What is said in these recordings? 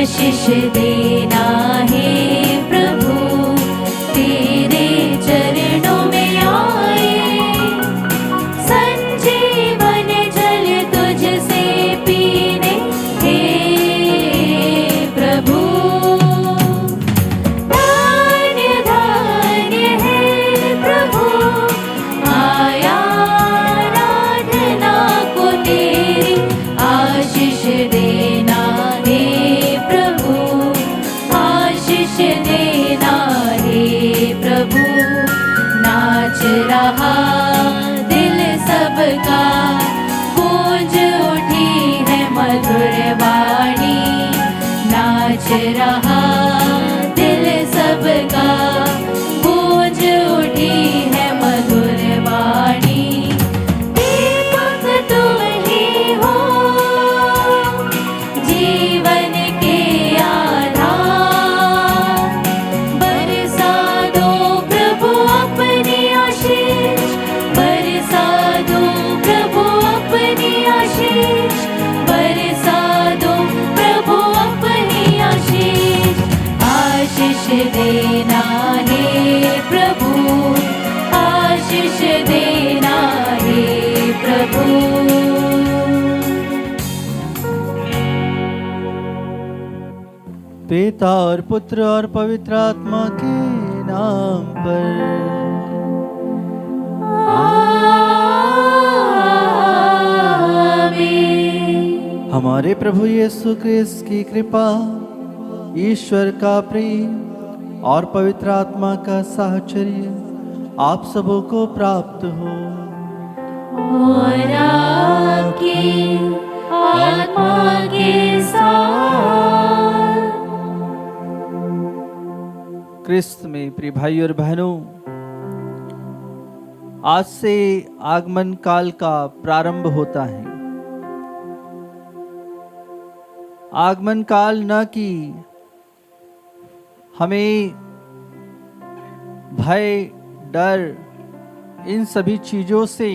आशीष देना है प्रभु, तेरे चरणों में आए, संजीवन जल तुझसे पीने हे प्रभु। धन्य धन्य है प्रभु, आया आराधना को तेरी, आशीष देना है प्रभु, आशीष देना है प्रभु। नाच रहा दिल सबका, गूंज उठी है मधुर वाणी, नाच रहा दिल सबका, गूंज उठी है मधुर वाणी। दीपक तुम ही हो, जीवन के आधार, बरसा दो प्रभु अपनी आशीष, बरसा दो प्रभु अपनी आशीष, बरसा दो प्रभु अपनी आशीष। आशीष देना है प्रभु, आशीष देना है प्रभु। पिता और पुत्र और पवित्र आत्मा के नाम पर। आमीन। हमारे प्रभु यीशु क्रिस्त की कृपा, ईश्वर का प्रेम और पवित्र आत्मा का साहचर्य आप सबों को प्राप्त हो। और आपकी आत्मा के साथ। क्रिस्त में प्रिय भाई और बहनों, आज से आगमन काल का प्रारंभ होता है। आगमन काल न कि हमें भय, डर, इन सभी चीजों से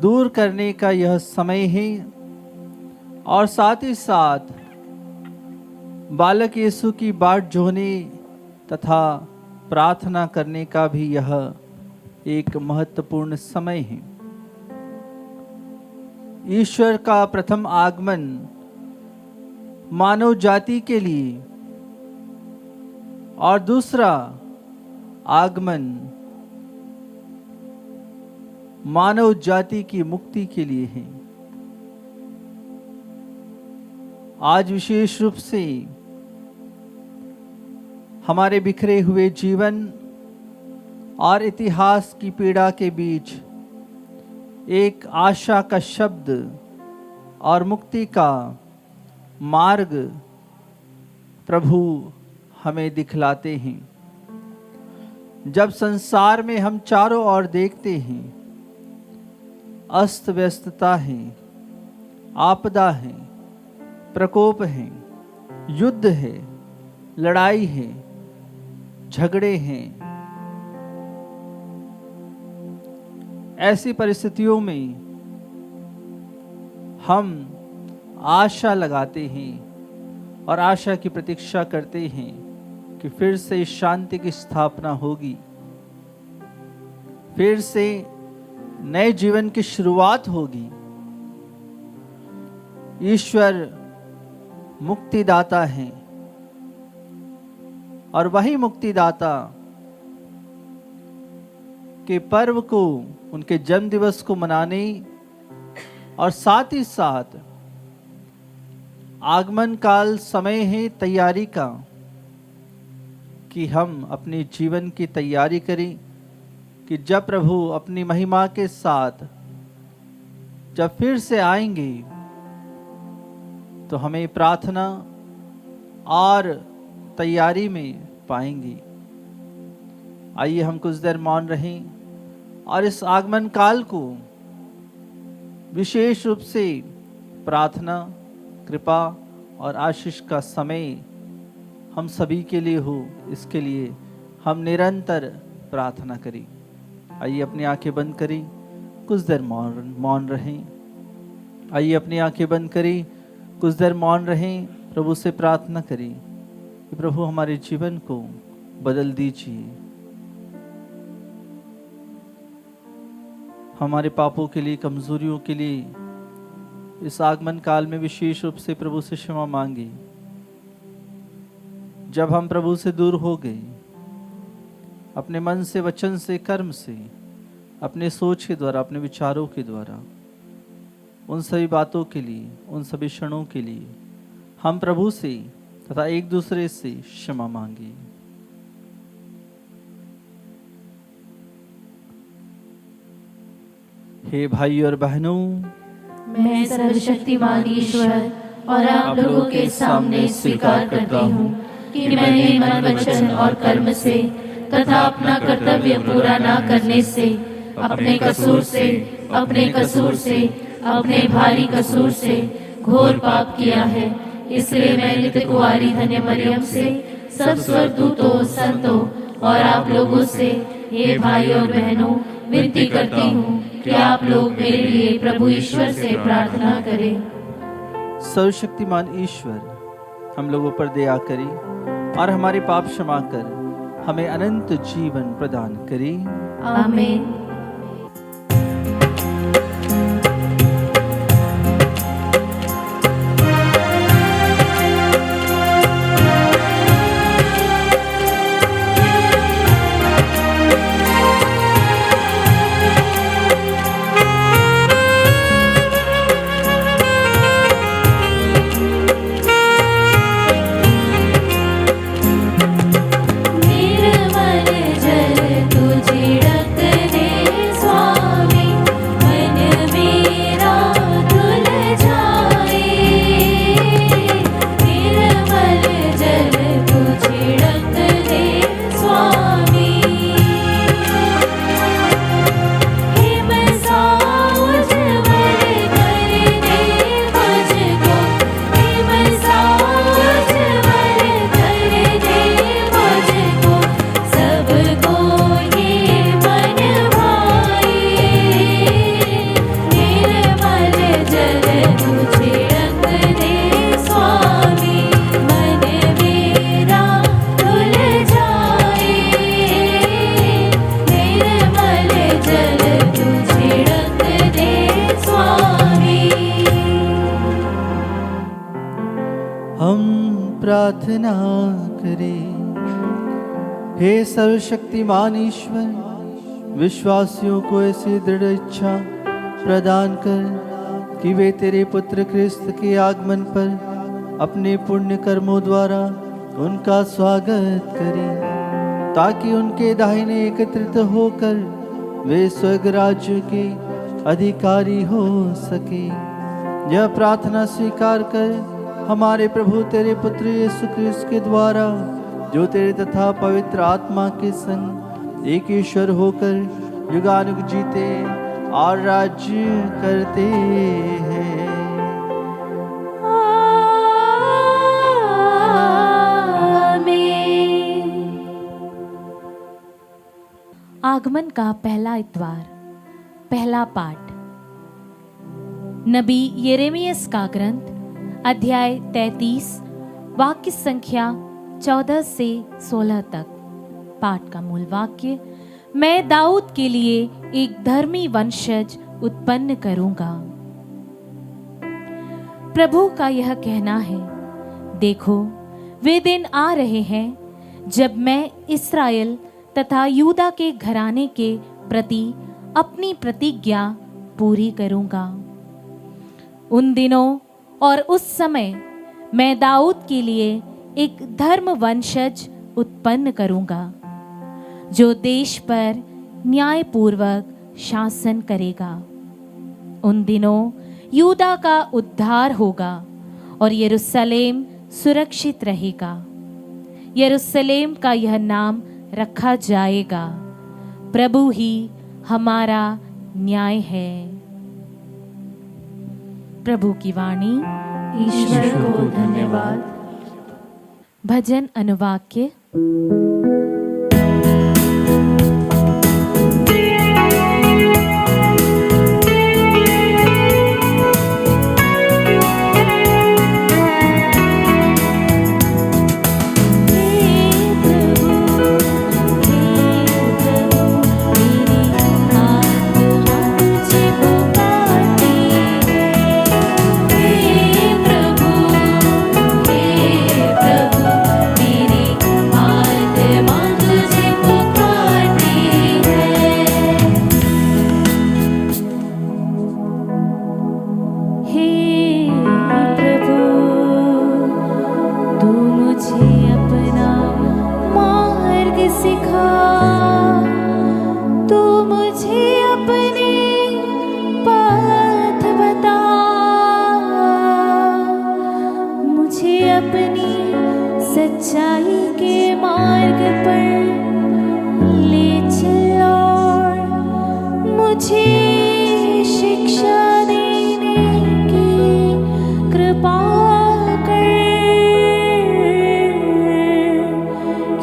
दूर करने का यह समय है, और साथ ही साथ बालक यीशु की बाट जोहने तथा प्रार्थना करने का भी यह एक महत्वपूर्ण समय है। ईश्वर का प्रथम आगमन मानव जाति के लिए और दूसरा आगमन मानव जाति की मुक्ति के लिए है। आज विशेष रूप से हमारे बिखरे हुए जीवन और इतिहास की पीड़ा के बीच एक आशा का शब्द और मुक्ति का मार्ग प्रभु हमें दिखलाते हैं। जब संसार में हम चारों ओर देखते हैं, अस्त व्यस्तता है, आपदा है, प्रकोप है, युद्ध है, लड़ाई है, झगड़े हैं, ऐसी परिस्थितियों में हम आशा लगाते हैं और आशा की प्रतीक्षा करते हैं कि फिर से शांति की स्थापना होगी, फिर से नए जीवन की शुरुआत होगी। ईश्वर मुक्तिदाता है और वही मुक्तिदाता के पर्व को, उनके जन्म दिवस को मनाने और साथ ही साथ आगमन काल समय है तैयारी का, कि हम अपने जीवन की तैयारी करें कि जब प्रभु अपनी महिमा के साथ जब फिर से आएंगे तो हमें प्रार्थना और तैयारी में पाएंगे। आइए हम कुछ देर मौन रहें और इस आगमन काल को विशेष रूप से प्रार्थना, कृपा और आशीष का समय हम सभी के लिए हो, इसके लिए हम निरंतर प्रार्थना करें। आइए अपनी आंखें बंद करें, कुछ देर मौन रहें। आइए अपनी आंखें बंद करें कुछ देर मौन रहें, प्रभु से प्रार्थना करें कि प्रभु हमारे जीवन को बदल दीजिए। हमारे पापों के लिए, कमजोरियों के लिए इस आगमन काल में विशेष रूप से प्रभु से क्षमा मांगे। जब हम प्रभु से दूर हो गए, अपने मन से, वचन से, कर्म से, अपने सोच के द्वारा, अपने विचारों के द्वारा, उन सभी बातों के लिए, उन सभी क्षणों के लिए हम प्रभु से तथा एक दूसरे से क्षमा मांगे। हे भाई और बहनों, मैं सर्वशक्तिमान ईश्वर और आप लोगों के सामने स्वीकार करती हूँ कि मैंने मन, वचन और कर्म से तथा अपना कर्तव्य पूरा न करने से, अपने कसूर से, अपने भारी कसूर से घोर पाप किया है। इसलिए मैं नित्य कुंवारी धन्य मरियम से, सब स्वर्गदूतों, संतों और आप लोगों से, हे भाई और बहनों, विनती करती हूँ कि आप लोग मेरे लिए प्रभु ईश्वर से प्रार्थना करें। सर्वशक्तिमान ईश्वर हम लोगों पर दया करे और हमारे पाप क्षमा कर हमें अनंत जीवन प्रदान करे। आमीन। प्रार्थना करें। हे सर्वशक्तिमान ईश्वर, विश्वासियों को ऐसी दृढ़ इच्छा प्रदान कर कि वे तेरे पुत्र क्रिस्त के आगमन पर अपने पुण्य कर्मों द्वारा उनका स्वागत करें, ताकि उनके दाहिने एकत्रित होकर वे स्वर्ग राज्य के अधिकारी हो सके। यह प्रार्थना स्वीकार कर हमारे प्रभु तेरे पुत्र यीशु क्रिस्त के द्वारा, जो तेरे तथा पवित्र आत्मा के संग एक ईश्वर होकर युगानुग जीते और राज्य करते हैं। आगमन का पहला इतवार, पहला पाठ। नबी यिर्मयाह का ग्रंथ, अध्याय 33, वाक्य संख्या 14 से 16 तक। पाठ का मूल वाक्य, मैं दाऊद के लिए एक धर्मी वंशज उत्पन्न करूंगा। प्रभु का यह कहना है, देखो वे दिन आ रहे हैं जब मैं इस्राएल तथा यूदा के घराने के प्रति अपनी प्रतिज्ञा पूरी करूंगा। उन दिनों और उस समय मैं दाऊद के लिए एक धर्म वंशज उत्पन्न करूंगा, जो देश पर न्यायपूर्वक शासन करेगा। उन दिनों यूदा का उद्धार होगा और यरूशलेम सुरक्षित रहेगा। यरूशलेम का यह नाम रखा जाएगा, प्रभु ही हमारा न्याय है। प्रभु की वाणी। ईश्वर को धन्यवाद। भजन अनुवाक्य। सिखा, तू मुझे अपने पथ बता, मुझे अपनी सच्चाई के मार्ग पर ले चल और मुझे शिक्षा देने की कृपा कर,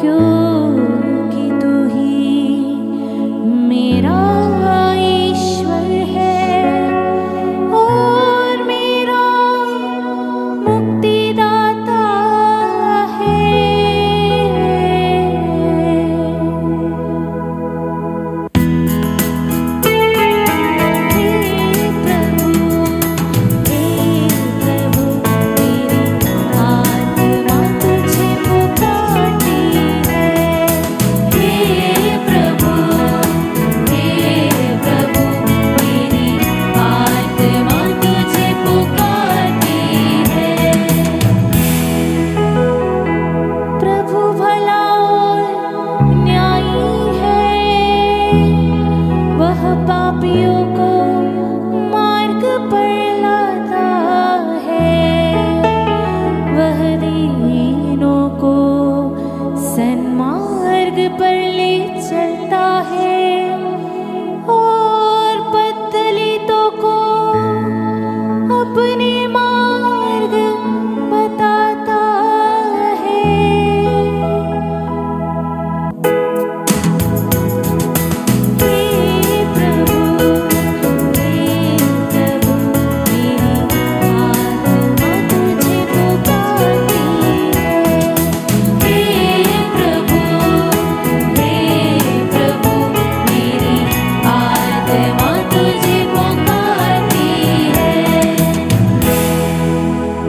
क्योंकि तू ही मेरा ईश्वर है और मेरा मुक्तिदाता है। प्रभु भला और न्यायी है, वह पापियों को मार्ग पर लाता है, वह दीनों को सन्मार्ग पर ले चलता है और पतलितों को अपने मार्ग बताता है। हे प्रभु मेरी आत्मा तुझे पुकारती है। हे प्रभु मेरी आत्मा तुझे पुकारती है।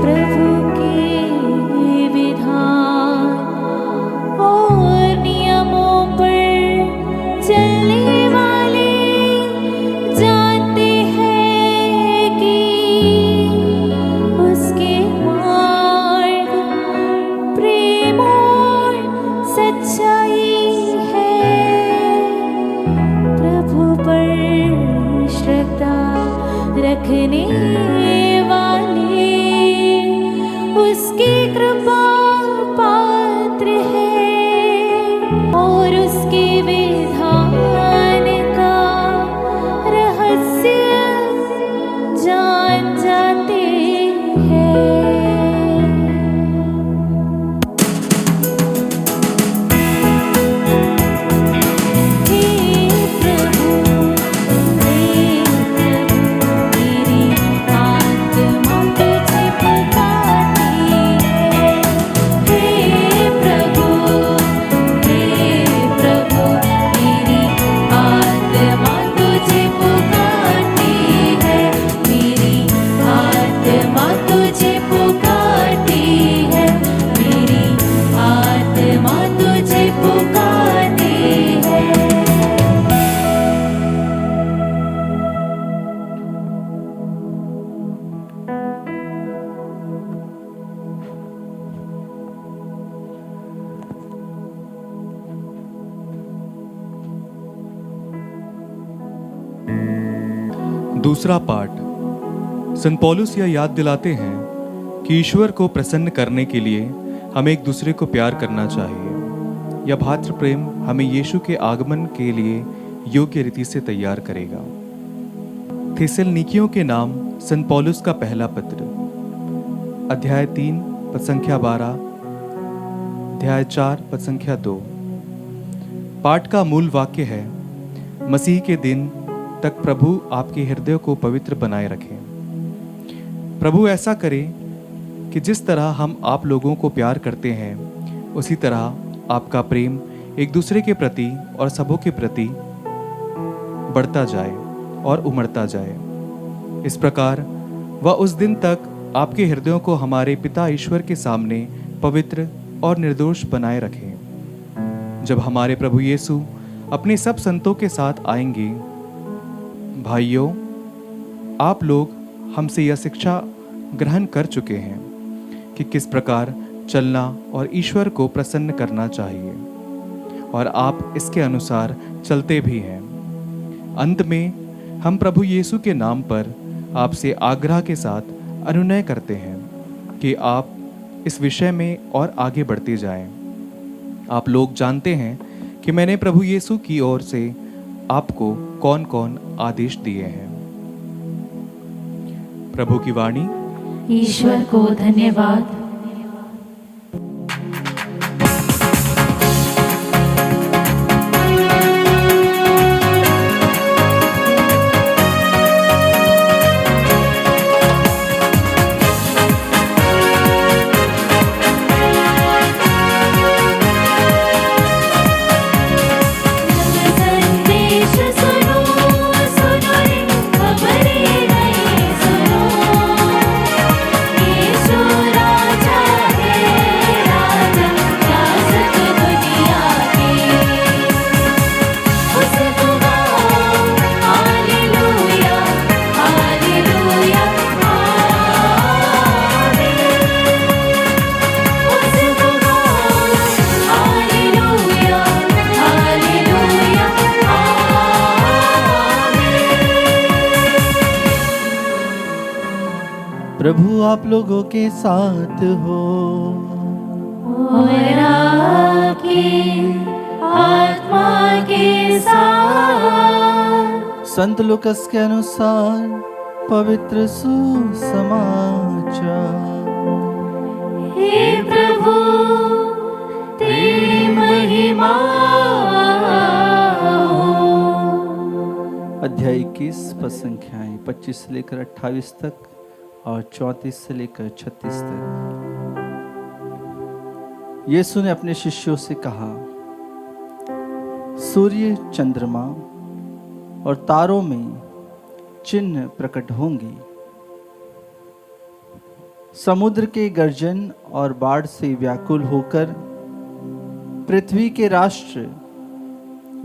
प्रभु के विधान और नियमों पर चलने वाले जानते हैं कि उसके मार्ग प्रेम और सच्चाई है। प्रभु पर श्रद्धा रखने वाले उसकी कृपा पात्र है और उसके विधान का रहस्य जान जाते हैं। हे प्रभु मेरी आत्मा तुझे पुकारती है। हे प्रभु मेरी आत्मा तुझे पुकारती है। मेरी आत्मा तुझे पुकारती है। मेरी आत्मा तुझे पुकारती है। दूसरा पाठ। संत पौलुस यह याद दिलाते हैं कि ईश्वर को प्रसन्न करने के लिए हमें एक दूसरे को प्यार करना चाहिए। यह भातृ प्रेम हमें यीशु के आगमन के लिए योग्य रीति से तैयार करेगा। थेसलनिकियों के नाम संत पौलुस का पहला पत्र, अध्याय 3 पद संख्या 12, अध्याय 4 पद संख्या 2। पाठ का मूल वाक्य है, मसीह के दिन तक प्रभु आपके हृदय को पवित्र बनाए रखे। प्रभु ऐसा करे कि जिस तरह हम आप लोगों को प्यार करते हैं, उसी तरह आपका प्रेम एक दूसरे के प्रति और सबों के प्रति बढ़ता जाए और उमड़ता जाए। इस प्रकार वह उस दिन तक आपके हृदयों को हमारे पिता ईश्वर के सामने पवित्र और निर्दोष बनाए रखे, जब हमारे प्रभु यीशु अपने सब संतों के साथ आएंगे। भाइयों, आप लोग हमसे यह शिक्षा ग्रहण कर चुके हैं कि किस प्रकार चलना और ईश्वर को प्रसन्न करना चाहिए। और आप इसके अनुसार चलते भी हैं। अंत में हम प्रभु यीशु के नाम पर आपसे आग्रह के साथ अनुनय करते हैं कि आप इस विषय में और आगे बढ़ते जाएं। आप लोग जानते हैं कि मैंने प्रभु यीशु की ओर से आपको कौन कौन आदेश दिए हैं। प्रभु की वाणी। ईश्वर को धन्यवाद। प्रभु आप लोगों के साथ हो और आपकी आत्मा के साथ। संत लूकस के अनुसार पवित्र सुसमाचार। हे प्रभु तेरी महिमा हो। अध्याय 21 पद संख्याएं 25 से लेकर 28 तक और 34 से लेकर 36 तक। यीशु ने अपने शिष्यों से कहा, सूर्य, चंद्रमा और तारों में चिन्ह प्रकट होंगे। समुद्र के गर्जन और बाढ़ से व्याकुल होकर पृथ्वी के राष्ट्र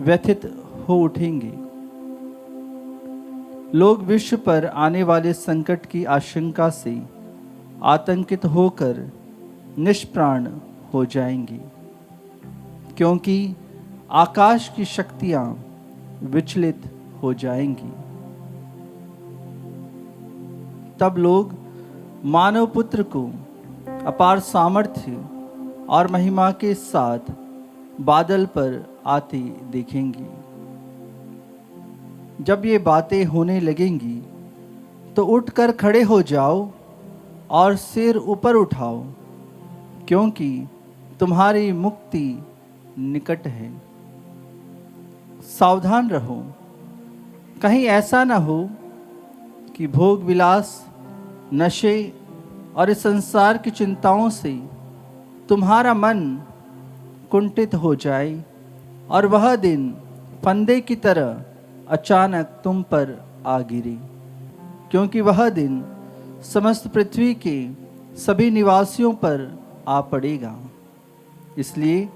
व्यथित हो उठेंगे। लोग विश्व पर आने वाले संकट की आशंका से आतंकित होकर निष्प्राण हो जाएंगी, क्योंकि आकाश की शक्तियां विचलित हो जाएंगी। तब लोग मानव पुत्र को अपार सामर्थ्य और महिमा के साथ बादल पर आते देखेंगे। जब ये बातें होने लगेंगी तो उठकर खड़े हो जाओ और सिर ऊपर उठाओ, क्योंकि तुम्हारी मुक्ति निकट है। सावधान रहो, कहीं ऐसा न हो कि भोग विलास, नशे और इस संसार की चिंताओं से तुम्हारा मन कुंठित हो जाए और वह दिन फंदे की तरह अचानक तुम पर आ गिरी, क्योंकि वह दिन समस्त पृथ्वी के सभी निवासियों पर आ पड़ेगा। इसलिए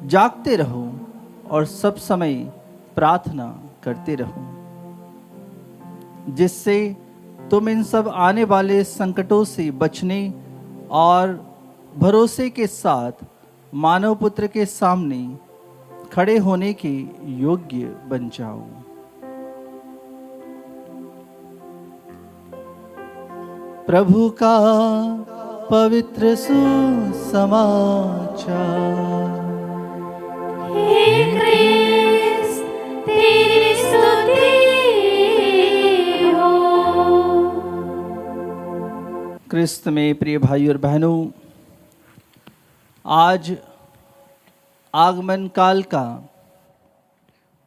जागते रहो और सब समय प्रार्थना करते रहो, जिससे तुम इन सब आने वाले संकटों से बचने और भरोसे के साथ मानव पुत्र के सामने खड़े होने के योग्य बन जाओ। प्रभु का पवित्र सुसमाचार। हे क्रिस्त तेरी स्तुति हो। क्रिस्त में प्रिय भाई और बहनों, आज आगमन काल का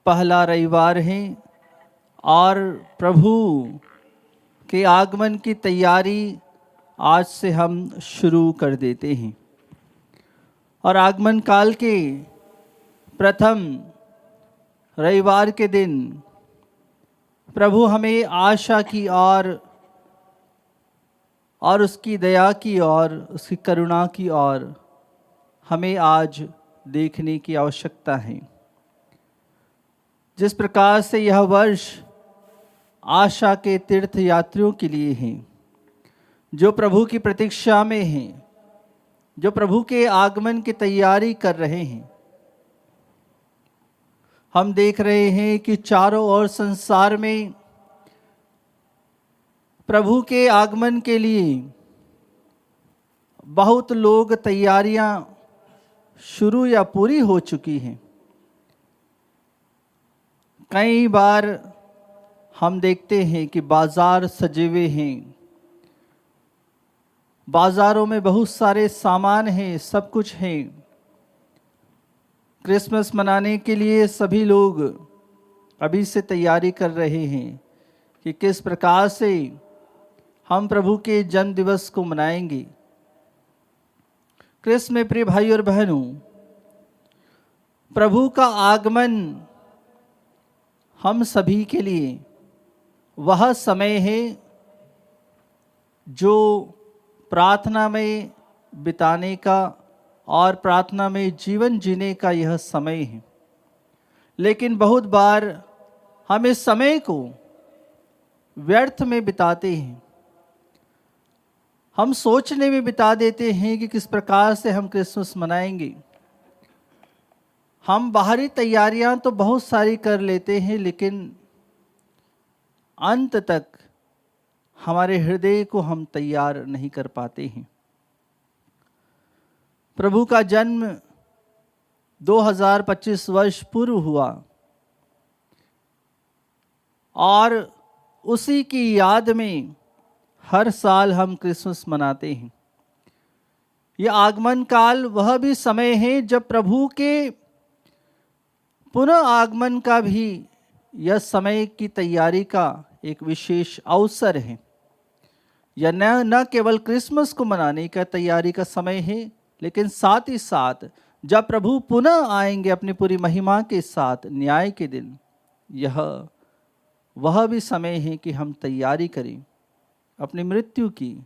पहला रविवार है और प्रभु के आगमन की तैयारी आज से हम शुरू कर देते हैं। और आगमन काल के प्रथम रविवार के दिन प्रभु हमें आशा की और उसकी दया की और उसकी करुणा की ओर हमें आज देखने की आवश्यकता है। जिस प्रकार से यह वर्ष आशा के तीर्थ यात्रियों के लिए हैं, जो प्रभु की प्रतीक्षा में हैं, जो प्रभु के आगमन की तैयारी कर रहे हैं, हम देख रहे हैं कि चारों ओर संसार में प्रभु के आगमन के लिए बहुत लोग तैयारियां शुरू या पूरी हो चुकी हैं। कई बार हम देखते हैं कि बाजार सजे हुए हैं, बाजारों में बहुत सारे सामान हैं, सब कुछ हैं। क्रिसमस मनाने के लिए सभी लोग अभी से तैयारी कर रहे हैं कि किस प्रकार से हम प्रभु के जन्म दिवस को मनाएंगे। क्रिस्त में प्रिय भाई और बहनों, प्रभु का आगमन हम सभी के लिए वह समय है जो प्रार्थना में बिताने का और प्रार्थना में जीवन जीने का यह समय है। लेकिन बहुत बार हम इस समय को व्यर्थ में बिताते हैं। हम सोचने में बिता देते हैं कि किस प्रकार से हम क्रिसमस मनाएंगे। हम बाहरी तैयारियां तो बहुत सारी कर लेते हैं, लेकिन अंत तक हमारे हृदय को हम तैयार नहीं कर पाते हैं। प्रभु का जन्म 2025 वर्ष पूर्व हुआ और उसी की याद में हर साल हम क्रिसमस मनाते हैं। यह आगमन काल वह भी समय है जब प्रभु के पुनः आगमन का भी यह समय की तैयारी का एक विशेष अवसर है। यह न केवल क्रिसमस को मनाने का तैयारी का समय है, लेकिन साथ ही साथ जब प्रभु पुनः आएंगे अपनी पूरी महिमा के साथ न्याय के दिन, यह वह भी समय है कि हम तैयारी करें अपनी मृत्यु की,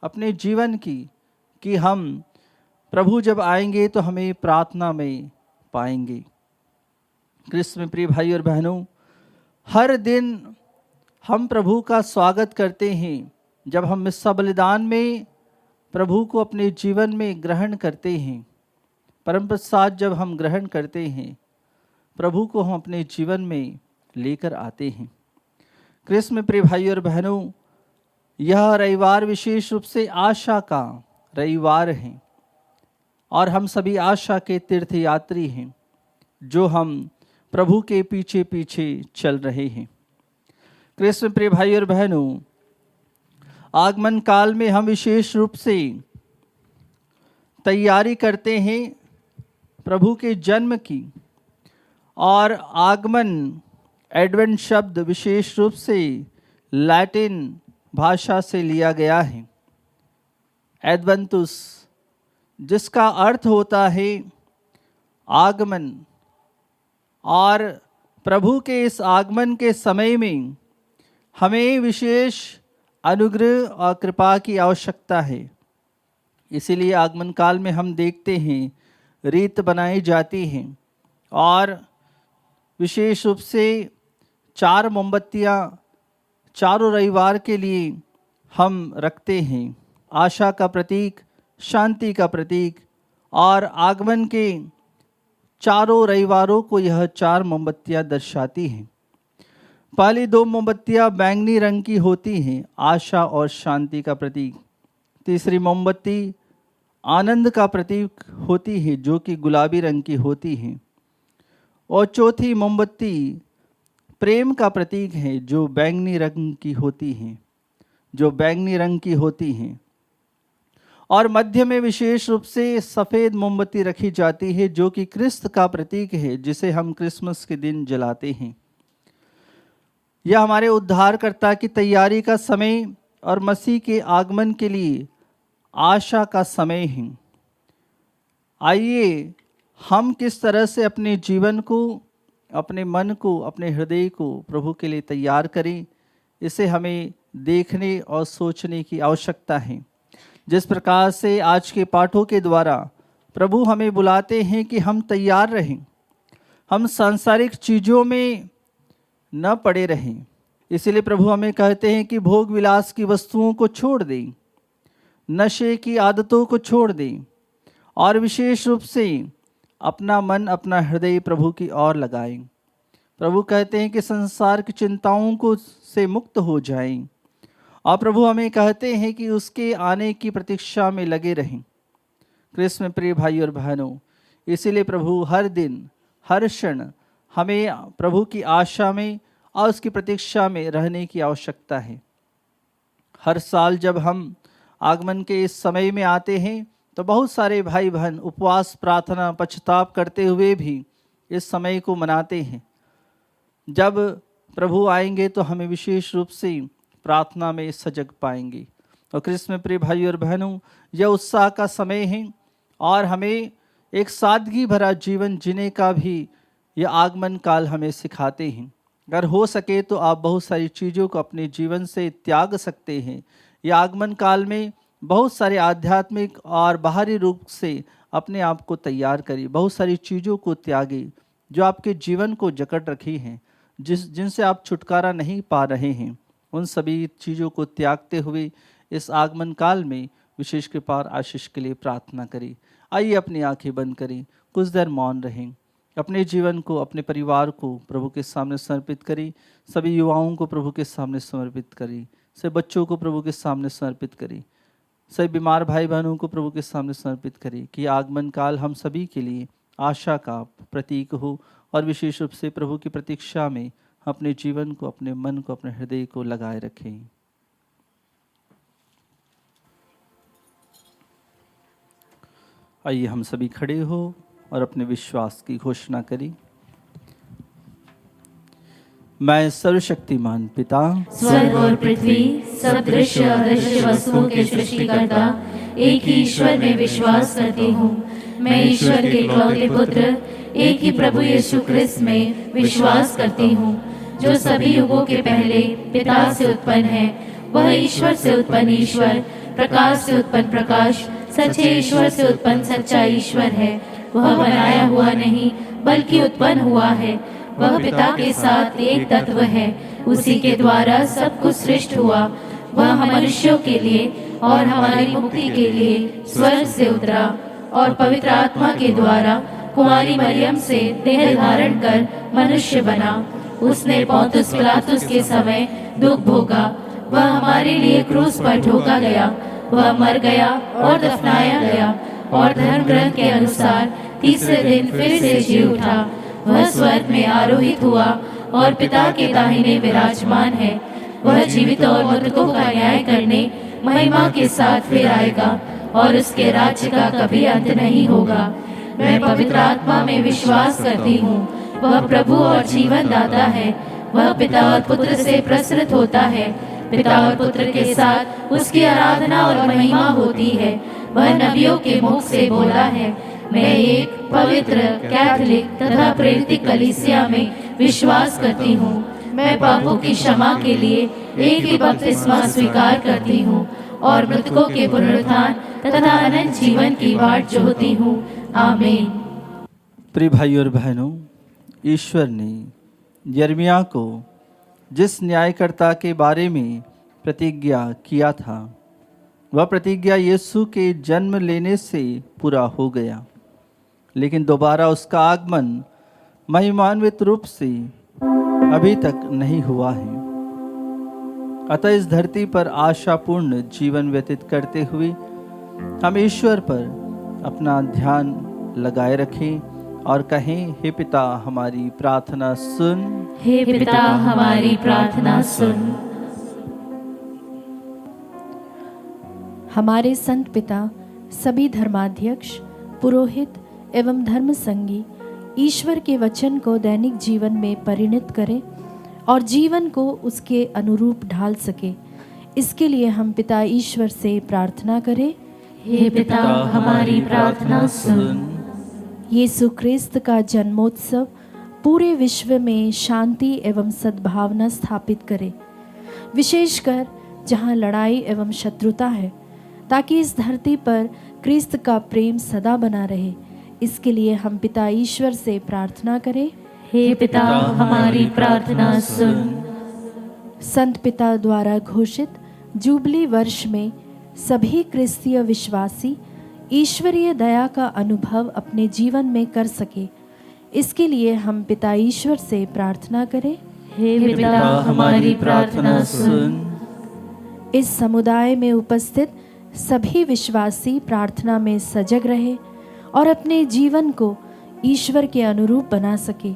अपने जीवन की, कि हम प्रभु जब आएंगे तो हमें प्रार्थना में पाएंगे। क्रिस्त में प्रिय भाई और बहनों, हर दिन हम प्रभु का स्वागत करते हैं जब हम मिस्सा बलिदान में प्रभु को अपने जीवन में ग्रहण करते हैं। परम प्रसाद जब हम ग्रहण करते हैं, प्रभु को हम अपने जीवन में लेकर आते हैं। क्रिस्त में प्रिय भाई और बहनों, यह रविवार विशेष रूप से आशा का रविवार है और हम सभी आशा के तीर्थयात्री हैं जो हम प्रभु के पीछे पीछे चल रहे हैं। क्रिस्त में प्रिय भाई और बहनों, आगमन काल में हम विशेष रूप से तैयारी करते हैं प्रभु के जन्म की, और आगमन एडवेंट शब्द विशेष रूप से लैटिन भाषा से लिया गया है, एडवेंटुस, जिसका अर्थ होता है आगमन। और प्रभु के इस आगमन के समय में हमें विशेष अनुग्रह और कृपा की आवश्यकता है। इसीलिए आगमन काल में हम देखते हैं रीत बनाई जाती हैं और विशेष रूप से 4 मोमबत्तियाँ चारों रविवार के लिए हम रखते हैं। आशा का प्रतीक, शांति का प्रतीक, और आगमन के चारों रविवारों को यह 4 मोमबत्तियाँ दर्शाती हैं। पहली 2 मोमबत्तियाँ बैंगनी रंग की होती हैं, आशा और शांति का प्रतीक। तीसरी मोमबत्ती आनंद का प्रतीक होती है, जो कि गुलाबी रंग की होती है। और चौथी मोमबत्ती प्रेम का प्रतीक है, जो बैंगनी रंग की होती हैं। और मध्य में विशेष रूप से सफ़ेद मोमबत्ती रखी जाती है, जो कि क्रिस्त का प्रतीक है, जिसे हम क्रिसमस के दिन जलाते हैं। यह हमारे उद्धारकर्ता की तैयारी का समय और मसीह के आगमन के लिए आशा का समय है। आइए हम किस तरह से अपने जीवन को, अपने मन को, अपने हृदय को प्रभु के लिए तैयार करें, इसे हमें देखने और सोचने की आवश्यकता है। जिस प्रकार से आज के पाठों के द्वारा प्रभु हमें बुलाते हैं कि हम तैयार रहें, हम सांसारिक चीज़ों में न पड़े रहें। इसीलिए प्रभु हमें कहते हैं कि भोग विलास की वस्तुओं को छोड़ दें, नशे की आदतों को छोड़ दें, और विशेष रूप से अपना मन, अपना हृदय प्रभु की ओर लगाएं। प्रभु कहते हैं कि संसार की चिंताओं को से मुक्त हो जाएं। और प्रभु हमें कहते हैं कि उसके आने की प्रतीक्षा में लगे रहें। कृष्ण में प्रिय भाई और बहनों, इसीलिए प्रभु हर दिन हर क्षण हमें प्रभु की आशा में और उसकी प्रतीक्षा में रहने की आवश्यकता है। हर साल जब हम आगमन के इस समय में आते हैं तो बहुत सारे भाई बहन उपवास, प्रार्थना, पश्चाताप करते हुए भी इस समय को मनाते हैं। जब प्रभु आएंगे तो हमें विशेष रूप से प्रार्थना में सजग पाएंगे। और कृष्ण में प्रिय भाई और बहनों, यह उत्साह का समय है और हमें एक सादगी भरा जीवन जीने का भी यह आगमन काल हमें सिखाते हैं। अगर हो सके तो आप बहुत सारी चीज़ों को अपने जीवन से त्याग सकते हैं। यह आगमन काल में बहुत सारे आध्यात्मिक और बाहरी रूप से अपने आप को तैयार करिए। बहुत सारी चीज़ों को त्यागे जो आपके जीवन को जकड़ रखी हैं, जिनसे आप छुटकारा नहीं पा रहे हैं। उन सभी चीज़ों को त्यागते हुए इस आगमन काल में विशेष कृपा और आशीष के लिए प्रार्थना करें। आइए अपनी आंखें बंद करें, कुछ देर मौन रहें, अपने जीवन को, अपने परिवार को प्रभु के सामने समर्पित करें। सभी युवाओं को प्रभु के सामने समर्पित करें, सभी बच्चों को प्रभु के सामने समर्पित करें, सभी बीमार भाई बहनों को प्रभु के सामने समर्पित करें कि आगमन काल हम सभी के लिए आशा का प्रतीक हो और विशेष रूप से प्रभु की प्रतीक्षा में अपने जीवन को, अपने मन को, अपने हृदय को लगाए रखें। आइए हम सभी खड़े हो और अपने विश्वास की घोषणा करें। मैं सर्वशक्तिमान पिता, स्वर्ग और पृथ्वी, सब दृश्य अदृश्य वस्तुओं के सृष्टिकर्ता एक ही ईश्वर में विश्वास करती हूँ। मैं ईश्वर के इकलौते पुत्र, एक ही प्रभु यीशु ख्रिस्त में विश्वास करती हूँ, जो सभी युगों के पहले पिता से उत्पन्न है। वह ईश्वर से उत्पन्न ईश्वर, प्रकाश से उत्पन्न प्रकाश, सच्चे ईश्वर से उत्पन्न सच्चा ईश्वर है। वह बनाया हुआ नहीं बल्कि उत्पन्न हुआ है। वह पिता के साथ एक तत्व है। उसी के द्वारा सब कुछ सृष्ट हुआ। वह मनुष्यों के लिए और हमारी मुक्ति के लिए स्वर्ग से उतरा और पवित्र आत्मा के द्वारा कुमारी मरियम से देह धारण कर मनुष्य बना। उसने पौंतुस पिलातुस के समय दुख भोगा। वह हमारे लिए क्रूस पर ठोका गया। वह मर गया और दफनाया गया और धर्म ग्रंथ के अनुसार तीसरे दिन फिर से जी उठा। वह स्वर्ग में आरोहित हुआ और पिता के दाहिने विराजमान है। वह जीवित और मृतकों का न्याय करने महिमा के साथ फिर आएगा और उसके राज्य का कभी अंत नहीं होगा। मैं पवित्र आत्मा में विश्वास करती हूँ। वह प्रभु और जीवन दाता है। वह पिता और पुत्र से प्रसृत होता है। पिता और पुत्र के साथ उसकी आराधना और महिमा होती है। वह नबियों के मुख से बोला है। मैं एक पवित्र, कैथोलिक तथा प्रेरित कलीसिया में विश्वास करती हूँ। मैं पापों की क्षमा के लिए एक ही बपतिस्मा स्वीकार करती हूँ और मृतकों के पुनरुत्थान तथा अनंत जीवन की बाट जोहती हूँ। आमीन। प्रिय भाई और बहनों, ईश्वर ने यिर्मयाह को जिस न्यायकर्ता के बारे में प्रतिज्ञा किया था, वह प्रतिज्ञा यीशु के जन्म लेने से पूरा हो गया। लेकिन दोबारा उसका आगमन महिमान्वित रूप से अभी तक नहीं हुआ है। अतः इस धरती पर आशापूर्ण जीवन व्यतीत करते हुए हम ईश्वर पर अपना ध्यान लगाए रखें और कहें, हे पिता हमारी प्रार्थना सुन। हे पिता हमारी प्रार्थना सुन। हमारे संत पिता, सभी धर्माध्यक्ष, पुरोहित एवं धर्म संगी ईश्वर के वचन को दैनिक जीवन में परिणत करें और जीवन को उसके अनुरूप ढाल सके। इसके लिए हम पिता ईश्वर से प्रार्थना करें। हे पिता हमारी प्रार्थना सुन। यीशु ख्रिस्त का जन्मोत्सव पूरे विश्व में शांति एवं सद्भावना स्थापित करे, विशेषकर जहाँ लड़ाई एवं शत्रुता है, ताकि इस धरती पर क्रिस्त का प्रेम सदा बना रहे। इसके लिए हम पिता ईश्वर से प्रार्थना करें। हे पिता हमारी प्रार्थना सुन। संत पिता द्वारा घोषित जुबली वर्ष में सभी क्रिस्तीय विश्वासी ईश्वरीय दया का अनुभव अपने जीवन में कर सके, इसके लिए हम पिता ईश्वर से प्रार्थना करें। हे पिता हमारी प्रार्थना सुन। इस समुदाय में उपस्थित सभी विश्वासी प्रार्थना में सजग रहे और अपने जीवन को ईश्वर के अनुरूप बना सके,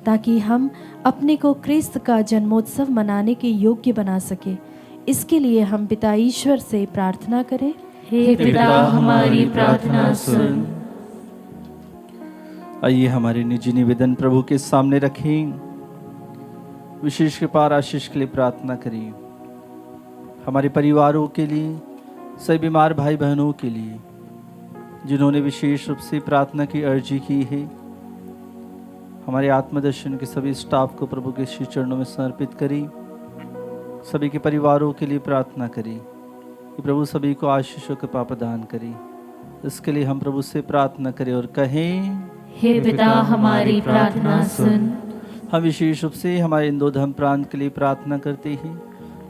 ताकि हम अपने को क्रिस्त का जन्मोत्सव मनाने के योग्य बना सके। इसके लिए हम पिता ईश्वर से प्रार्थना करें। हे पिता हमारी प्रार्थना सुन। आइए हमारे निजी निवेदन प्रभु के सामने रखें। विशेष कृपा और आशीष के लिए प्रार्थना करें। हमारे परिवारों के लिए, सभी बीमार भाई बहनों के लिए जिन्होंने विशेष रूप से प्रार्थना की अर्जी की है, हमारे आत्मदर्शन के सभी स्टाफ को प्रभु के श्री चरणों में समर्पित करें। सभी के परिवारों के लिए प्रार्थना करें कि प्रभु सभी को आशीषों के पाप प्रदान करें। इसके लिए हम प्रभु से प्रार्थना करें और कहें, हे पिता हमारी प्रार्थना सुन। हम विशेष रूप से हमारे इंदो धर्म प्रांत के लिए प्रार्थना करते हैं।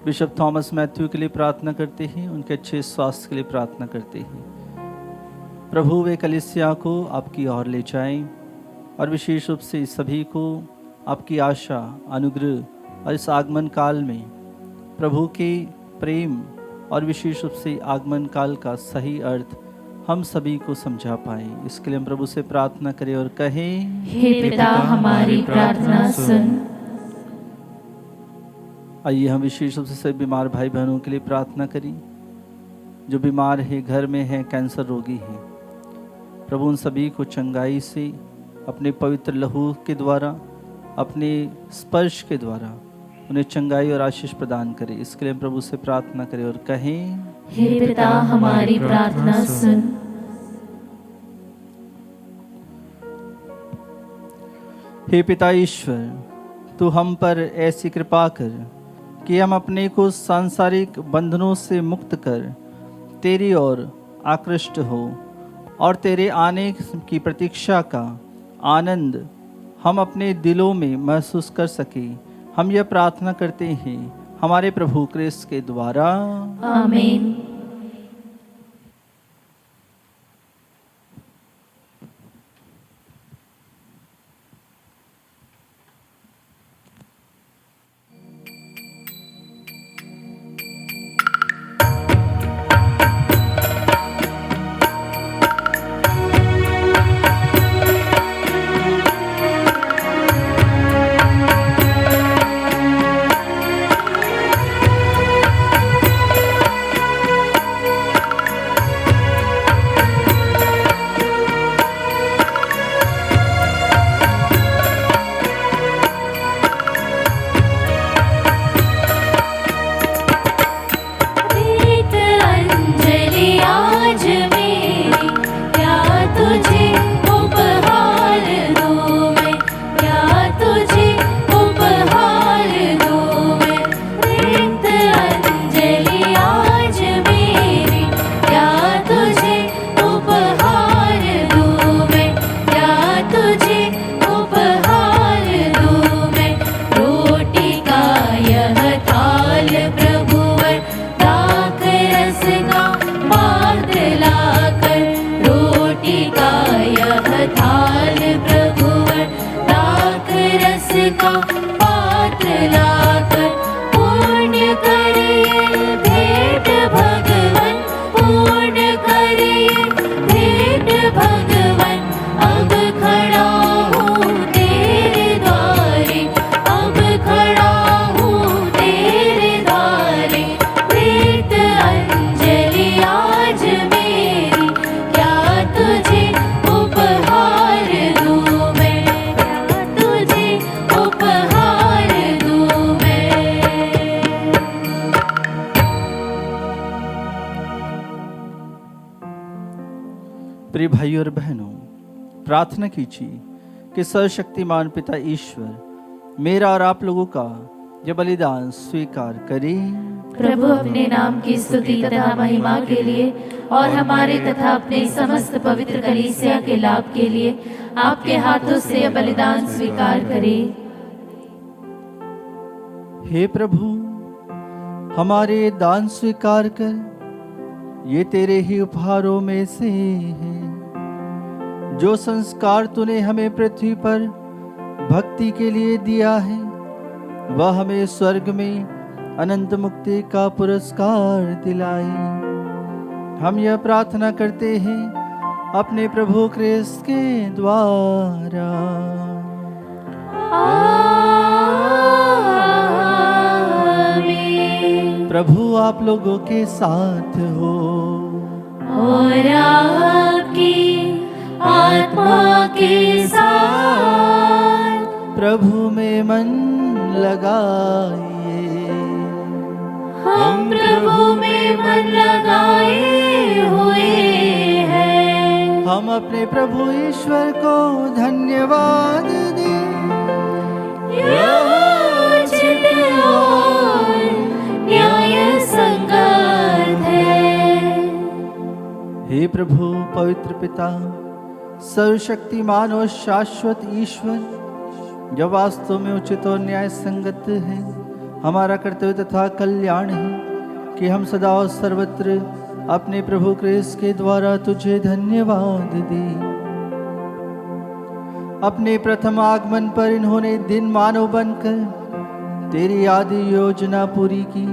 बिशप थॉमस मैथ्यू के लिए प्रार्थना करते हैं, उनके अच्छे स्वास्थ्य के लिए प्रार्थना करते हैं। प्रभु वे कलीसिया को आपकी ओर ले जाएं और विशेष रूप से सभी को आपकी आशा, अनुग्रह और इस आगमन काल में प्रभु के प्रेम और विशेष रूप से आगमन काल का सही अर्थ हम सभी को समझा पाए। इसके लिए हम प्रभु से प्रार्थना करें और कहें, हे पिता हमारी प्रार्थना सुन। आइए हम विशेष रूप से सभी बीमार भाई बहनों के लिए प्रार्थना करें जो बीमार है, घर में है, कैंसर रोगी हैं। प्रभु उन सभी को चंगाई से अपने पवित्र लहू के द्वारा, अपने स्पर्श के द्वारा उन्हें चंगाई और आशीष प्रदान करे। इसके लिए हम प्रभु से प्रार्थना करें और कहें, हे पिता हमारी प्रार्थना सुन। हे पिता ईश्वर, तू हम पर ऐसी कृपा कर कि हम अपने को सांसारिक बंधनों से मुक्त कर तेरी ओर आकृष्ट हो और तेरे आने की प्रतीक्षा का आनंद हम अपने दिलों में महसूस कर सके। हम यह प्रार्थना करते हैं हमारे प्रभु क्रिस्त के द्वारा, आमीन। प्रिय भाइयों और बहनों, प्रार्थना कीजिए कि सर्वशक्तिमान पिता ईश्वर मेरा और आप लोगों का यह बलिदान स्वीकार करे। प्रभु अपने नाम की स्तुति तथा महिमा के लिए और हमारे तथा अपने समस्त पवित्र कलीसिया के लाभ के लिए आपके हाथों से यह बलिदान स्वीकार करे। हे प्रभु, हमारे दान स्वीकार कर, ये तेरे ही उपहारों में से है जो संस्कार तूने हमें पृथ्वी पर भक्ति के लिए दिया है, वह हमें स्वर्ग में अनंत मुक्ति का पुरस्कार दिलाए। हम यह प्रार्थना करते हैं अपने प्रभु क्रिस्त के द्वारा। प्रभु आप लोगों के साथ हो और आपकी आत्मा के साथ। प्रभु में मन लगाइए। हम प्रभु में मन लगाए हुए हैं। हम अपने प्रभु ईश्वर को धन्यवाद दें। यह उचित और न्याय संगत है। हे प्रभु पवित्र पिता, सर्वशक्तिमान और शाश्वत ईश्वर, जो वास्तव में उचित और न्याय संगत है, हमारा कर्तव्य तथा कल्याण है कि हम सदा और सर्वत्र अपने प्रभु क्रिस्त के द्वारा तुझे धन्यवाद दें। अपने प्रथम आगमन पर इन्होंने दिन मानव बनकर तेरी आदि योजना पूरी की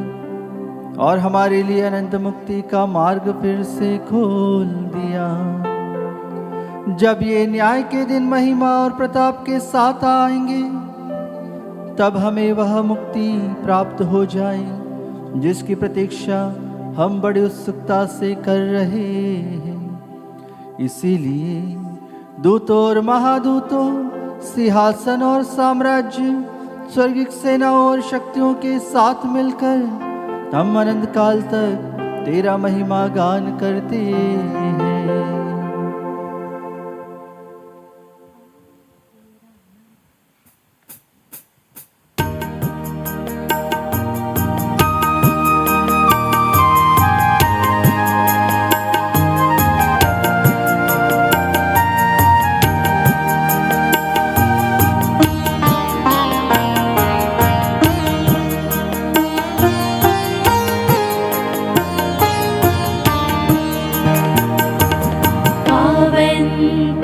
और हमारे लिए अनंत मुक्ति का मार्ग फिर से खोल दिया। जब ये न्याय के दिन महिमा और प्रताप के साथ आएंगे, तब हमें वह मुक्ति प्राप्त हो जाए जिसकी प्रतीक्षा हम बड़ी उत्सुकता से कर रहे हैं। इसीलिए दूतों और महादूतों, सिंहासन और साम्राज्य, स्वर्गिक सेनाओं और शक्तियों के साथ मिलकर हम अनंत काल तक तेरा महिमा गान करते हैं।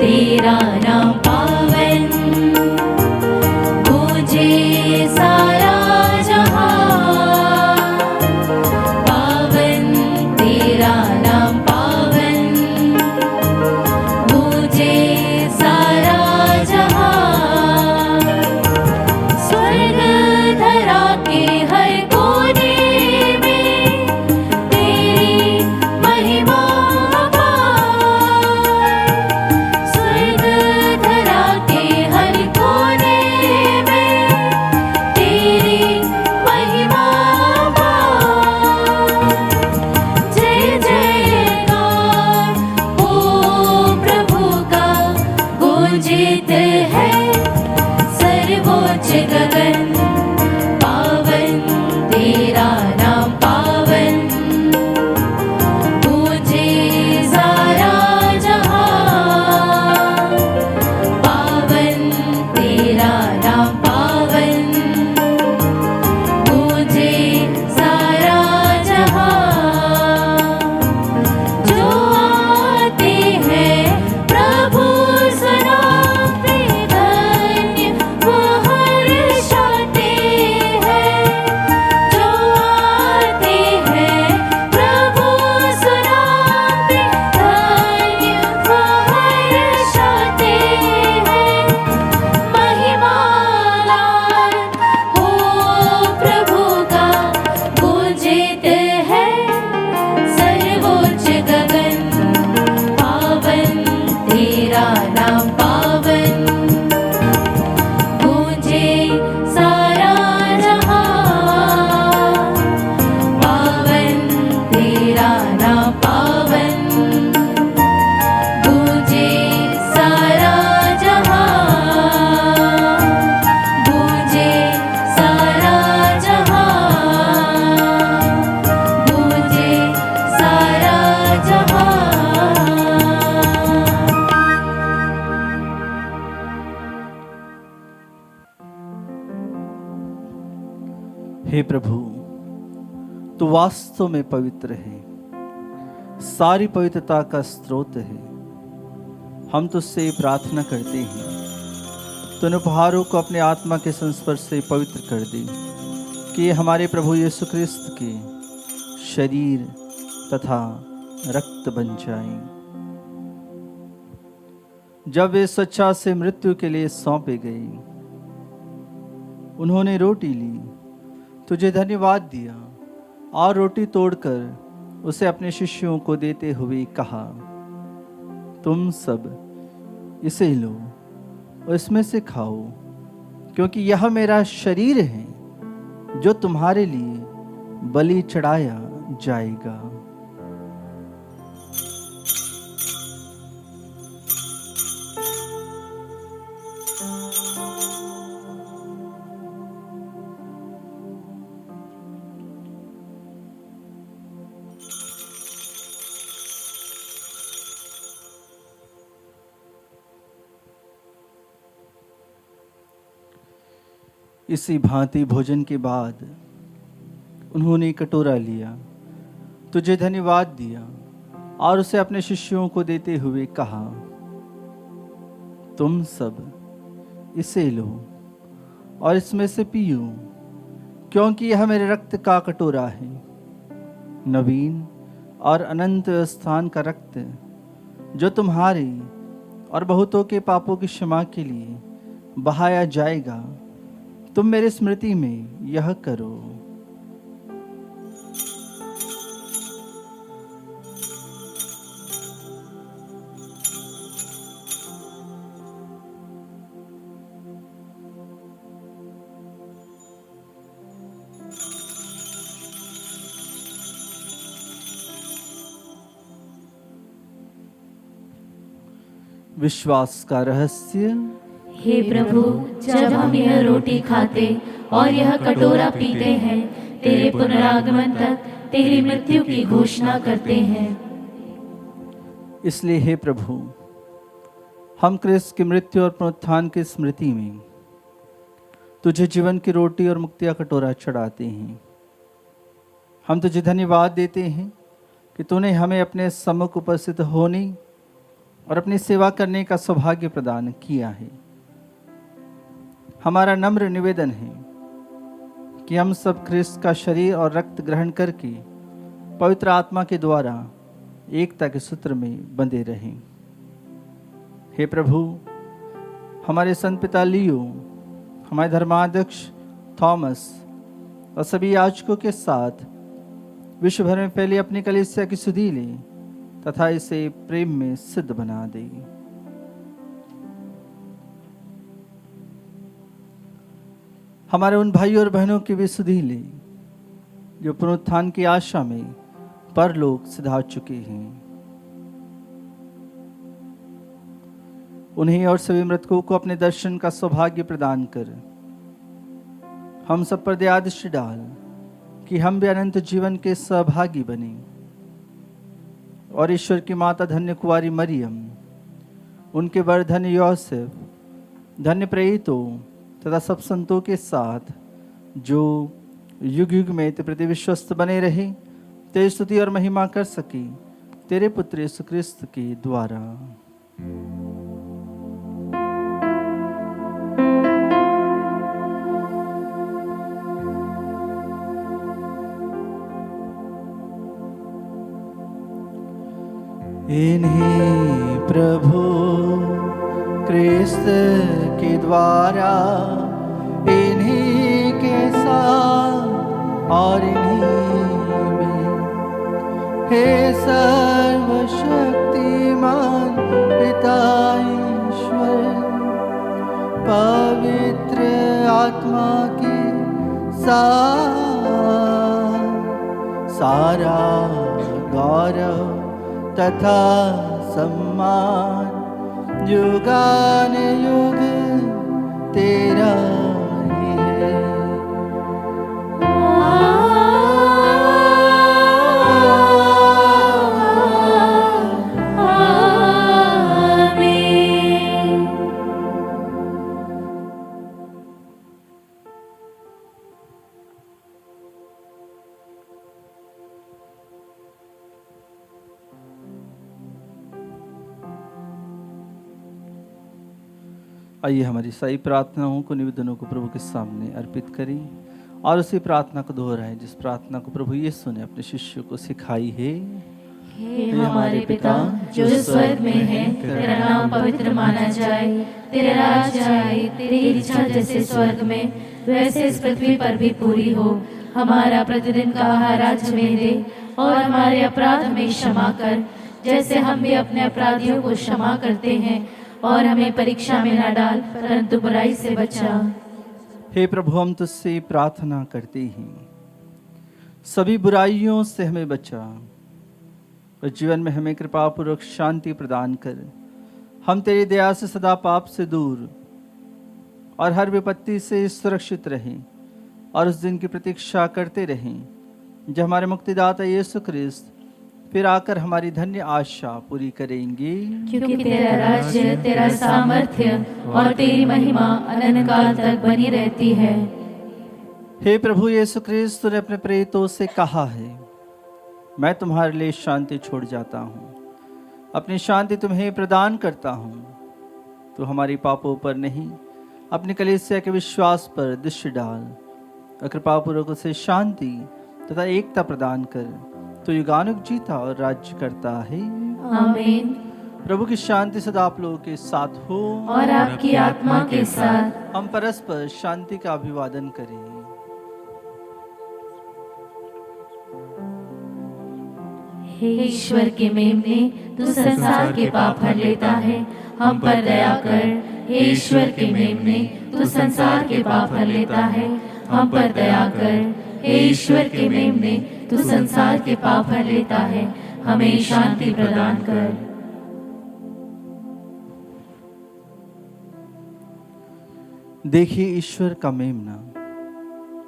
तेरा नाम पावन, तुझे सारा जहां। पावन तेरा नाम पावन, तुझे सारा जहां। स्वर्ग धरा के हर कोने में तेरी महिमा जीत है सर्वोच्च गगन। पावन तेरा नाम पावन, तुझे सारा जहां। पावन तेरा नाम पावन, तुझे सारा जहां। जो आते हैं प्रभु हे प्रभु, तू वास्तव में पवित्र है, सारी पवित्रता का स्रोत है। हम तुझसे प्रार्थना करते हैं, तो इन उपहारों को अपने आत्मा के संस्पर्श से पवित्र कर दे, कि ये हमारे प्रभु यीशु ख्रिस्त के शरीर तथा रक्त बन जाएं। जब वे स्वेच्छा से मृत्यु के लिए सौंपे गए, उन्होंने रोटी ली, तुझे धन्यवाद दिया और रोटी तोड़कर उसे अपने शिष्यों को देते हुए कहा, तुम सब इसे लो और इसमें से खाओ, क्योंकि यह मेरा शरीर है जो तुम्हारे लिए बलि चढ़ाया जाएगा। इसी भांति भोजन के बाद उन्होंने कटोरा लिया, तुझे धन्यवाद दिया और उसे अपने शिष्यों को देते हुए कहा, तुम सब इसे लो और इसमें से पियो, क्योंकि यह मेरे रक्त का कटोरा है, नवीन और अनंत स्थान का रक्त, जो तुम्हारे और बहुतों के पापों की क्षमा के लिए बहाया जाएगा। तुम मेरी स्मृति में यह करो। विश्वास का रहस्य। हे प्रभु, जब हम यह रोटी खाते और यह कटोरा पीते हैं, तेरे पुनरागमन तक तेरी मृत्यु की घोषणा करते हैं। इसलिए हे प्रभु, हम क्रिस्त की मृत्यु और पुनरुत्थान की स्मृति में तुझे जीवन की रोटी और मुक्ति का कटोरा चढ़ाते हैं। हम तुझे धन्यवाद देते हैं कि तूने हमें अपने सम्मुख उपस्थित होने और अपनी सेवा करने का सौभाग्य प्रदान किया है। हमारा नम्र निवेदन है कि हम सब ख्रिस्त का शरीर और रक्त ग्रहण करके पवित्र आत्मा के द्वारा एकता के सूत्र में बंधे रहें। हे प्रभु, हमारे संत पिता लियो, हमारे धर्माध्यक्ष थॉमस और सभी याजकों के साथ विश्व भर में फैली अपनी कलीसिया की सुधि ले तथा इसे प्रेम में सिद्ध बना दे। हमारे उन भाइयों और बहनों की भी सुधि ले जो पुनरुत्थान की आशा में परलोक सिधा चुके हैं। उन्हें और सभी मृतकों को अपने दर्शन का सौभाग्य प्रदान कर हम सब पर दया दृष्टि डाल कि हम भी अनंत जीवन के सहभागी बने और ईश्वर की माता धन्य कुंवारी मरियम, उनके वर धन्य योसेफ, धन्य प्रेरितों तथा सब संतों के साथ जो युग युग में तेरे प्रति विश्वस्त बने रहे, तेरी स्तुति और महिमा कर सके तेरे पुत्र यीशु ख्रिस्त के द्वारा। इन्हीं प्रभु ख्रिस्त के द्वारा, इन्हीं के साथ और इन्हीं में, हे सर्वशक्तिमान पिता ईश्वर, पवित्र आत्मा के साथ सारा गौरव तथा सम्मान युगान युग तेरा ही है। आइए हमारी सारी प्रार्थनाओं को, निवेदनों को प्रभु के सामने अर्पित करें और उसी प्रार्थना को दोहराएं जिस प्रार्थना को प्रभु यीशु ने अपने शिष्यों को सिखाई है। हे हमारे पिता जो स्वर्ग में है, तेरा नाम पवित्र माना जाए, तेरा राज्य आए, तेरी इच्छा जैसे स्वर्ग में वैसे इस पृथ्वी पर भी पूरी हो। हमारा प्रतिदिन का आहार आज हमें दे और हमारे अपराध हमें क्षमा कर, जैसे हम भी अपने अपराधियों को क्षमा करते हैं, और हमें परीक्षा में न डाल परंतु बुराई से बचा। हे प्रभु, हम तुझसे प्रार्थना करते हैं, सभी बुराइयों से हमें बचा और जीवन में हमें कृपापूर्वक शांति प्रदान कर। हम तेरी दया से सदा पाप से दूर और हर विपत्ति से सुरक्षित रहें और उस दिन की प्रतीक्षा करते रहें जब हमारे मुक्तिदाता यीशु ख्रिस्त फिर आकर हमारी धन्य आशा पूरी करेंगे। क्योंकि तेरा राज्य, तेरा सामर्थ्य और तेरी महिमा अनंत काल तक बनी रहती है। हे प्रभु यीशु ख्रिस्त, तूने अपने प्रेरितों से कहा है, मैं तुम्हारे लिए शांति छोड़ जाता हूँ, अपनी शांति तुम्हें प्रदान करता हूँ। तो हमारी पापों पर नहीं, अपनी कलीसिया के विश्वास पर दृष्टि डाल और कृपापूर्वक उसे शांति तथा एकता प्रदान कर। तो युगानुग जीता और राज्य करता है। आमीन। प्रभु की शांति सदा आप लोगों के साथ हो और आपकी आत्मा के साथ। हम परस्पर शांति का अभिवादन करें। हे ईश्वर के मेमने, तू संसार के पाप हर लेता है, हम पर दया कर। हे ईश्वर के मेमने, तू संसार के पाप हर लेता है, हम पर दया कर। हे ईश्वर के मेमने, तू संसार के पाप हर लेता है, हमें शांति प्रदान कर। देखिए ईश्वर का मेमना,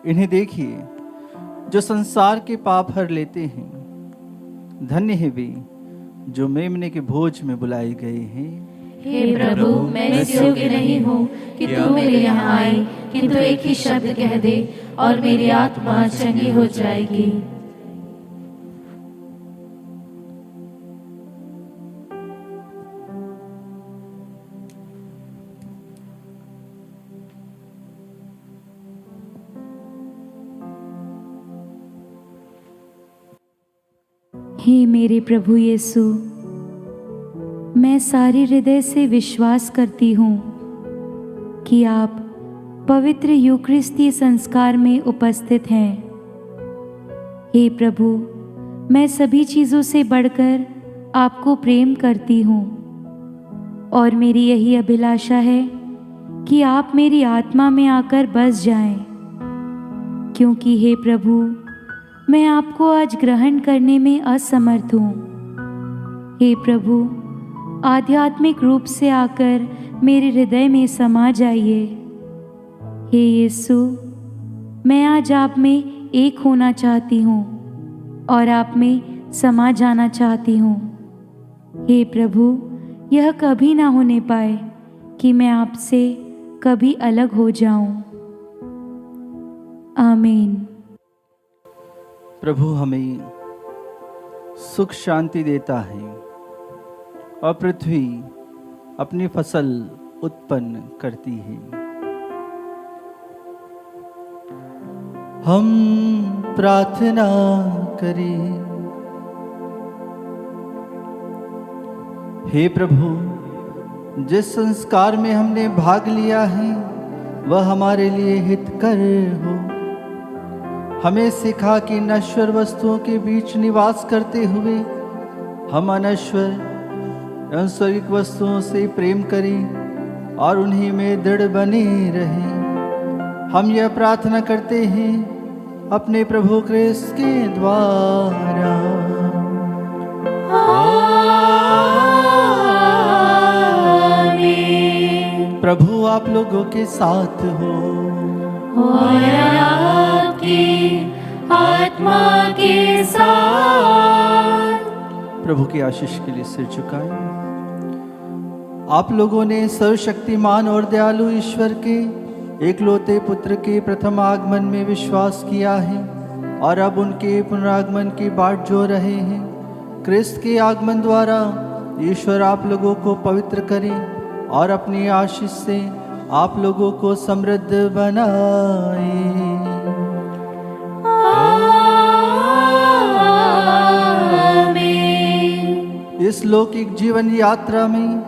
इन्हें देखिए जो संसार के पाप हर लेते हैं। धन्य है वे जो मेमने के भोज में बुलाए गए हैं। हे प्रभु, मैं इस योग्य नहीं हूँ कि तू मेरे यहाँ आए, किंतु एक ही शब्द कह दे और मेरी आत्मा चंगी हो जाएगी। हे मेरे प्रभु यीशु, मैं सारे हृदय से विश्वास करती हूँ कि आप पवित्र यूकरिस्ती संस्कार में उपस्थित हैं। हे प्रभु, मैं सभी चीज़ों से बढ़कर आपको प्रेम करती हूँ और मेरी यही अभिलाषा है कि आप मेरी आत्मा में आकर बस जाएं, क्योंकि हे प्रभु, मैं आपको आज ग्रहण करने में असमर्थ हूँ। हे प्रभु, आध्यात्मिक रूप से आकर मेरे हृदय में समा जाइए। हे यीशु, मैं आज आप में एक होना चाहती हूँ और आप में समा जाना चाहती हूँ। हे प्रभु, यह कभी ना होने पाए कि मैं आपसे कभी अलग हो जाऊं। आमीन। प्रभु हमें सुख शांति देता है और पृथ्वी अपनी फसल उत्पन्न करती है। हम प्रार्थना करें। हे प्रभु, जिस संस्कार में हमने भाग लिया है वह हमारे लिए हितकर हो। हमें सिखा कि नश्वर वस्तुओं के बीच निवास करते हुए हम अनश्वर एवं स्वर्गिक वस्तुओं से प्रेम करें और उन्हीं में दृढ़ बने रहें। हम यह प्रार्थना करते हैं अपने प्रभु क्रिस्त के द्वारा। आमीन। प्रभु आप लोगों के साथ हो और आपकी आत्मा के साथ। प्रभु की आशीष के लिए सिर झुकाएं। आप लोगों ने सर्वशक्तिमान और दयालु ईश्वर के एकलौते पुत्र के प्रथम आगमन में विश्वास किया है और अब उनके पुनरागमन की बाट जो रहे हैं। क्रिस्त के आगमन द्वारा ईश्वर आप लोगों को पवित्र करें और अपनी आशीष से आप लोगों को समृद्ध बनाए। इस लौकिक जीवन यात्रा में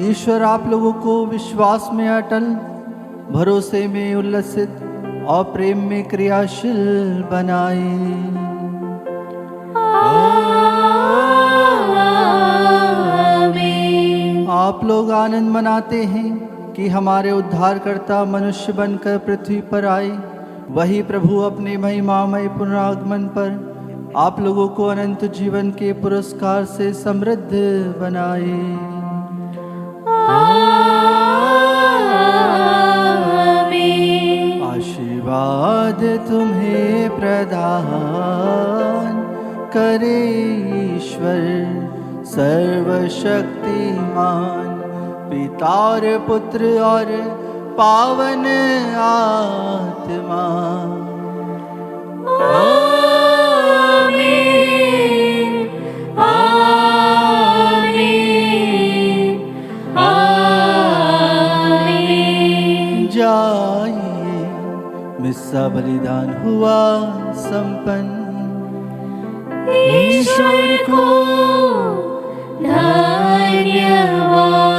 ईश्वर आप लोगों को विश्वास में अटल, भरोसे में उल्लसित और प्रेम में क्रियाशील बनाए। आप लोग आनंद मनाते हैं कि हमारे उद्धारकर्ता मनुष्य बनकर पृथ्वी पर आए। वही प्रभु अपने महिमामय पुनरागमन पर आप लोगों को अनंत जीवन के पुरस्कार से समृद्ध बनाए। आशीर्वाद तुम्हें प्रदान करे ईश्वर सर्वशक्तिमान, पिता और पुत्र और पावन आत्मा। जाइए, मिस्सा बलिदान हुआ संपन्न। ईश्वर को धन्यवाद।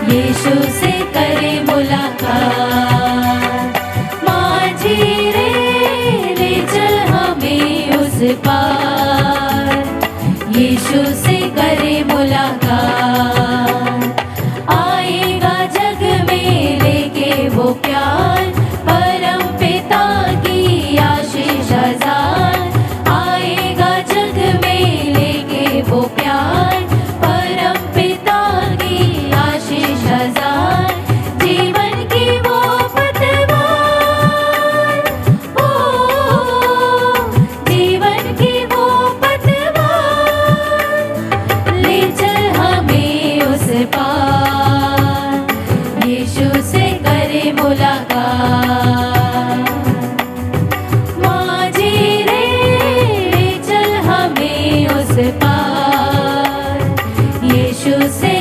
यीशु से करे मुलाकात, माझी रे चल हमें उस पार। यीशु से करे मुलाकात, आएगा जग में लेके वो प्यार, परम पिता की आशीष हजार। आएगा जग में लेके वो प्यार, परम पिता की आशीष हजार। जीवन की वो पतवार, ओ जीवन की वो पतवार, ले चल हमें उस पार। यीशु से करे मुलाकात, माझी रे चल हमें उस पार। यीशु से